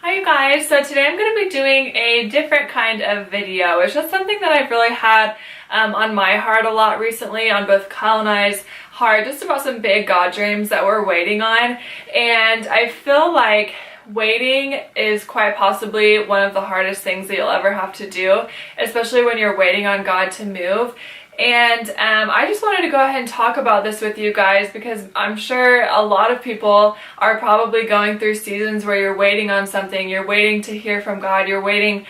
Hi you guys, so today I'm going to be doing a different kind of video. It's just something that I've really had on my heart a lot recently, on both Kyle and I's heart, just about some big God dreams that we're waiting on. And I feel like waiting is quite possibly one of the hardest things that you'll ever have to do, especially when you're waiting on God to move. And I just wanted to go ahead and talk about this with you guys because I'm sure a lot of people are probably going through seasons where you're waiting on something, you're waiting to hear from God, you're waiting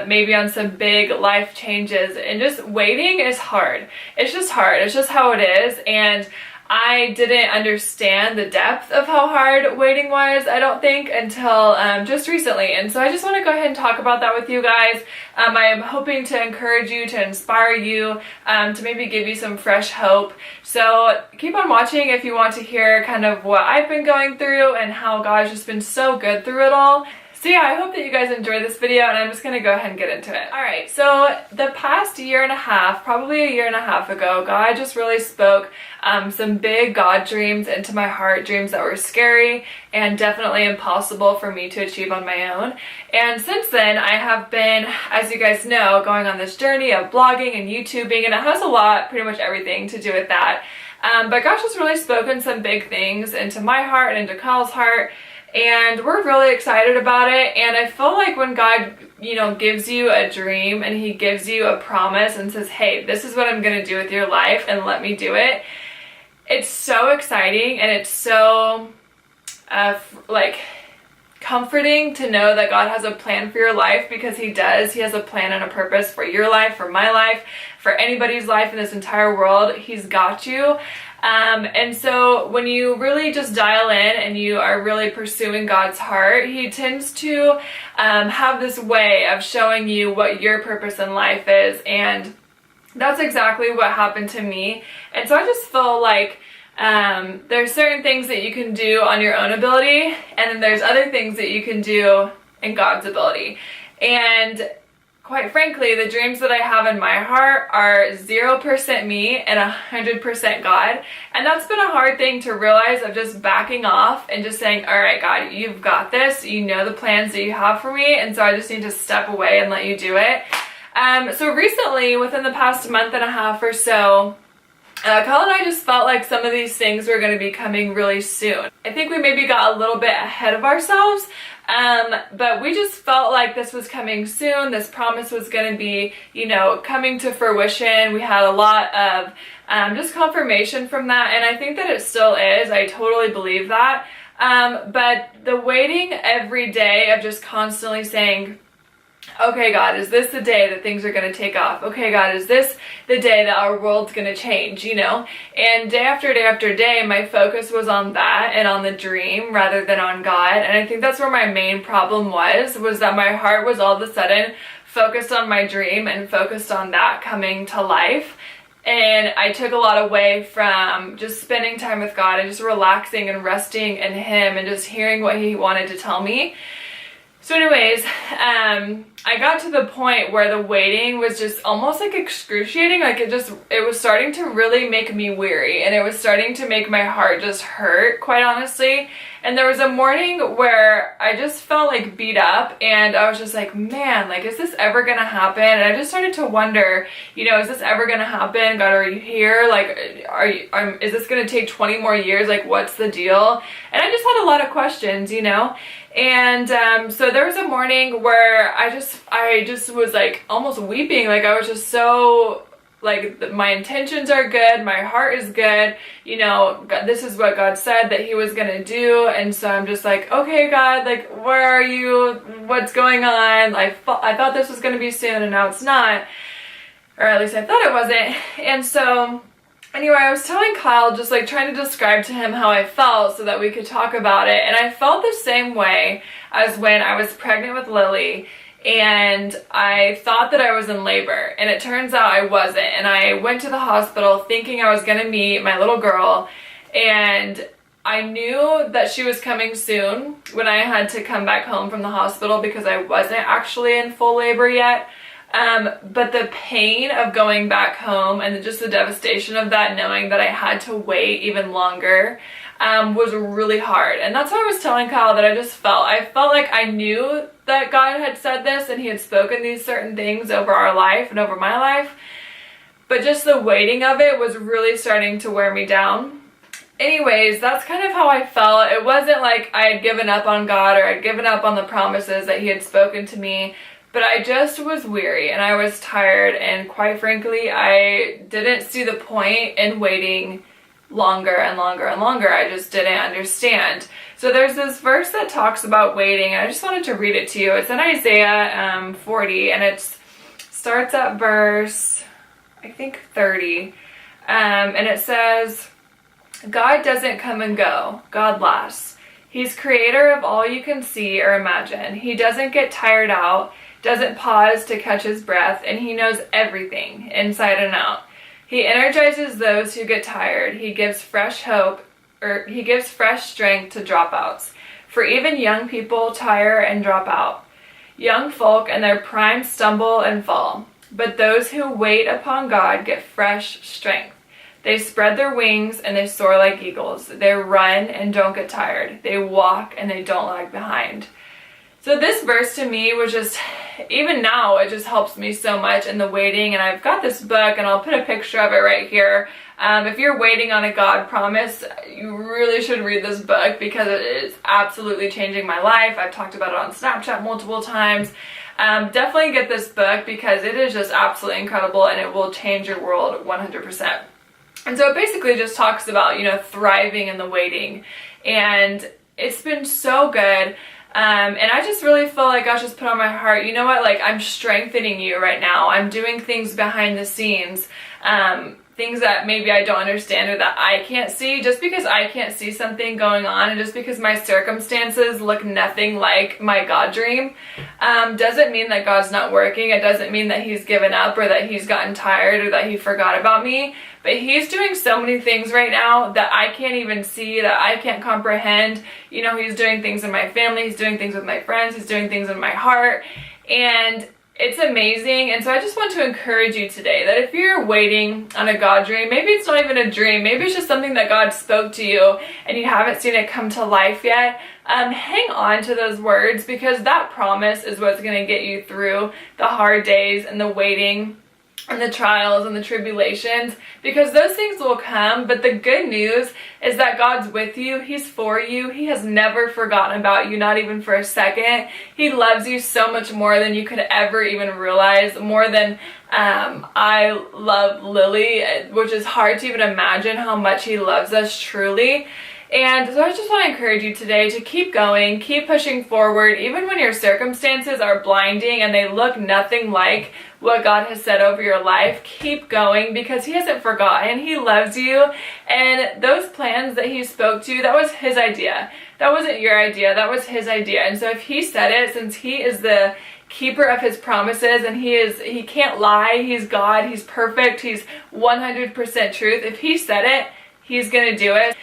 maybe on some big life changes, and just waiting is hard. It's just hard. It's just how it is. And I didn't understand the depth of how hard waiting was, I don't think, until just recently. And so I just want to go ahead and talk about that with you guys. I am hoping to encourage you, to inspire you, to maybe give you some fresh hope. So keep on watching if you want to hear kind of what I've been going through and how God's just been so good through it all. So yeah, I hope that you guys enjoy this video, and I'm just going to go ahead and get into it. Alright, so the past year and a half, probably a year and a half ago, God just really spoke some big God dreams into my heart, dreams that were scary and definitely impossible for me to achieve on my own. And since then, I have been, as you guys know, going on this journey of blogging and YouTubing, and it has a lot, pretty much everything to do with that. But God's just really spoken some big things into my heart and into Kyle's heart, and we're really excited about it. And I feel like when God, gives you a dream and he gives you a promise and says, hey, this is what I'm going to do with your life and let me do it, it's so exciting, and it's so comforting to know that God has a plan for your life, because he does. He has a plan and a purpose for your life, for my life, for anybody's life in this entire world. He's got you. And so when you really just dial in and you are really pursuing God's heart, he tends to have this way of showing you what your purpose in life is. And that's exactly what happened to me. And so I just feel like there's certain things that you can do on your own ability, and then there's other things that you can do in God's ability. And quite frankly, the dreams that I have in my heart are 0% me and 100% God. And that's been a hard thing to realize, of just backing off and just saying, all right, God, you've got this. You know the plans that you have for me. And so I just need to step away and let you do it. So recently, within the past month and a half or so, Kyle and I just felt like some of these things were going to be coming really soon. I think we maybe got a little bit ahead of ourselves, but we just felt like this was coming soon. This promise was going to be, coming to fruition. We had a lot of just confirmation from that, and I think that it still is. I totally believe that. But the waiting every day of just constantly saying, okay, God, is this the day that things are going to take off? Okay, God, is this the day that our world's going to change, And day after day after day, my focus was on that and on the dream rather than on God. And I think that's where my main problem was that my heart was all of a sudden focused on my dream and focused on that coming to life. And I took a lot away from just spending time with God and just relaxing and resting in him and just hearing what he wanted to tell me. So anyways, I got to the point where the waiting was just almost like excruciating. Like it was starting to really make me weary, and it was starting to make my heart just hurt, quite honestly. And there was a morning where I just felt like beat up, and I was just like, man, is this ever gonna happen? And I just started to wonder, is this ever gonna happen? God, are you here? Is this gonna take 20 more years? What's the deal? And I just had a lot of questions, And so there was a morning where I just was almost weeping. I was just so my intentions are good, my heart is good, God, this is what God said that he was gonna do. And so I'm just okay, God, where are you? What's going on? I thought this was gonna be soon, and now it's not, or at least I thought it wasn't. And so anyway, I was telling Kyle, just trying to describe to him how I felt so that we could talk about it. And I felt the same way as when I was pregnant with Lily, and I thought that I was in labor, and it turns out I wasn't. And I went to the hospital thinking I was going to meet my little girl, and I knew that she was coming soon when I had to come back home from the hospital, because I wasn't actually in full labor yet. But the pain of going back home and just the devastation of that, knowing that I had to wait even longer, was really hard. And that's why I was telling Kyle that I felt like I knew that God had said this and he had spoken these certain things over our life and over my life, but just the waiting of it was really starting to wear me down. Anyways, that's kind of how I felt. It wasn't like I had given up on God or I'd given up on the promises that he had spoken to me, but I just was weary and I was tired, and quite frankly, I didn't see the point in waiting longer and longer and longer. I just didn't understand. So there's this verse that talks about waiting, and I just wanted to read it to you. It's in Isaiah 40, and it starts at verse, I think, 30, and it says, God doesn't come and go. God lasts. He's creator of all you can see or imagine. He doesn't get tired out, doesn't pause to catch his breath, and he knows everything inside and out. He energizes those who get tired. He gives fresh strength to dropouts. For even young people tire and drop out. Young folk in their prime stumble and fall. But those who wait upon God get fresh strength. They spread their wings and they soar like eagles. They run and don't get tired. They walk and they don't lag behind. So this verse to me was just, even now, it just helps me so much in the waiting. And I've got this book, and I'll put a picture of it right here. If you're waiting on a God promise, you really should read this book because it is absolutely changing my life. I've talked about it on Snapchat multiple times. Definitely get this book because it is just absolutely incredible and it will change your world 100%. And so it basically just talks about, thriving in the waiting. And it's been so good. And I just really feel like God just put on my heart, you know what, like I'm strengthening you right now. I'm doing things behind the scenes, things that maybe I don't understand or that I can't see. Just because I can't see something going on and just because my circumstances look nothing like my God dream, doesn't mean that God's not working. It doesn't mean that he's given up or that he's gotten tired or that he forgot about me. But he's doing so many things right now that I can't even see, that I can't comprehend. He's doing things in my family, he's doing things with my friends, he's doing things in my heart, and it's amazing. And so I just want to encourage you today that if you're waiting on a God dream, maybe it's not even a dream, maybe it's just something that God spoke to you and you haven't seen it come to life yet, hang on to those words, because that promise is what's going to get you through the hard days and the waiting and the trials and the tribulations, because those things will come. But the good news is that God's with you. He's for you. He has never forgotten about you, not even for a second. He loves you so much more than you could ever even realize, more than I love Lily, which is hard to even imagine how much he loves us truly. And so I just want to encourage you today to keep going, keep pushing forward, even when your circumstances are blinding and they look nothing like what God has said over your life. Keep going, because he hasn't forgotten. He loves you. And those plans that he spoke to, that was his idea. That wasn't your idea. That was his idea. And so if he said it, since he is the keeper of his promises and he can't lie, he's God, he's perfect, he's 100% truth. If he said it, he's going to do it.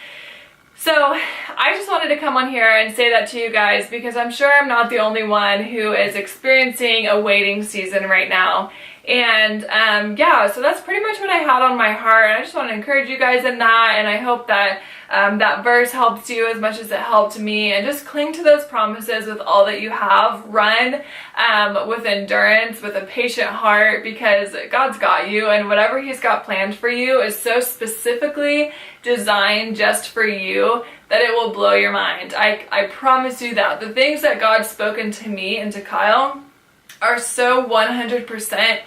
So I just wanted to come on here and say that to you guys, because I'm sure I'm not the only one who is experiencing a waiting season right now. And so that's pretty much what I had on my heart. I just want to encourage you guys in that, and I hope that that verse helps you as much as it helped me. And just cling to those promises with all that you have. Run with endurance, with a patient heart, because God's got you, and whatever he's got planned for you is so specifically designed just for you that it will blow your mind. I promise you that. The things that God's spoken to me and to Kyle are so 100%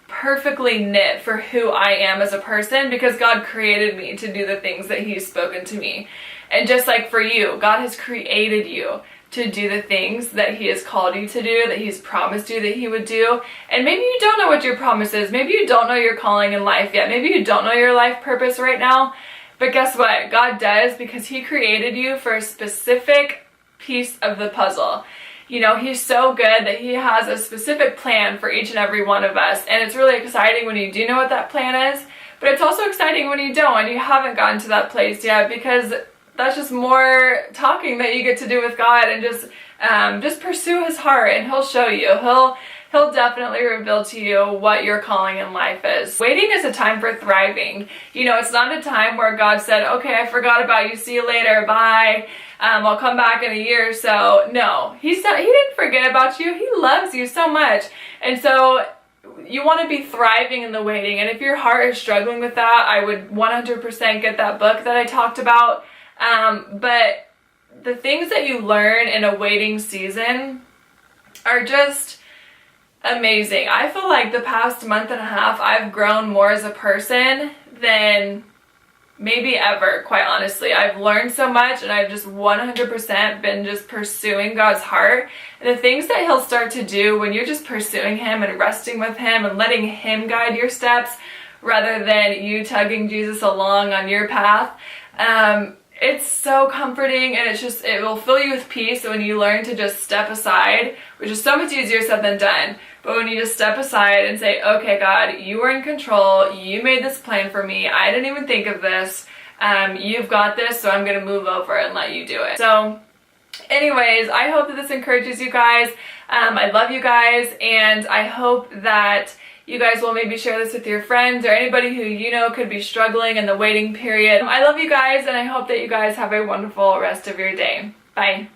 perfectly knit for who I am as a person, because God created me to do the things that he's spoken to me. And just like for you, God has created you to do the things that he has called you to do, that he's promised you that he would do. And maybe you don't know what your promise is. Maybe you don't know your calling in life yet. Maybe you don't know your life purpose right now. But guess what? God does, because he created you for a specific piece of the puzzle. He's so good that he has a specific plan for each and every one of us. And it's really exciting when you do know what that plan is. But it's also exciting when you don't and you haven't gotten to that place yet, because that's just more talking that you get to do with God, and just pursue his heart and he'll show you. He'll He'll definitely reveal to you what your calling in life is. Waiting is a time for thriving. You know, it's not a time where God said, okay, I forgot about you, see you later, bye. I'll come back in a year or so. No, he didn't forget about you. He loves you so much. And so you want to be thriving in the waiting. And if your heart is struggling with that, I would 100% get that book that I talked about. But the things that you learn in a waiting season are just amazing. I feel like the past month and a half, I've grown more as a person than maybe ever, quite honestly. I've learned so much, and I've just 100% been just pursuing God's heart. And the things that he'll start to do when you're just pursuing him and resting with him and letting him guide your steps rather than you tugging Jesus along on your path, it's so comforting, and it will fill you with peace when you learn to just step aside, which is so much easier said than done. But when you just step aside and say, okay, God, you are in control. You made this plan for me. I didn't even think of this. You've got this, so I'm going to move over and let you do it. So anyways, I hope that this encourages you guys. I love you guys, and I hope that you guys will maybe share this with your friends or anybody who you know could be struggling in the waiting period. I love you guys, and I hope that you guys have a wonderful rest of your day. Bye.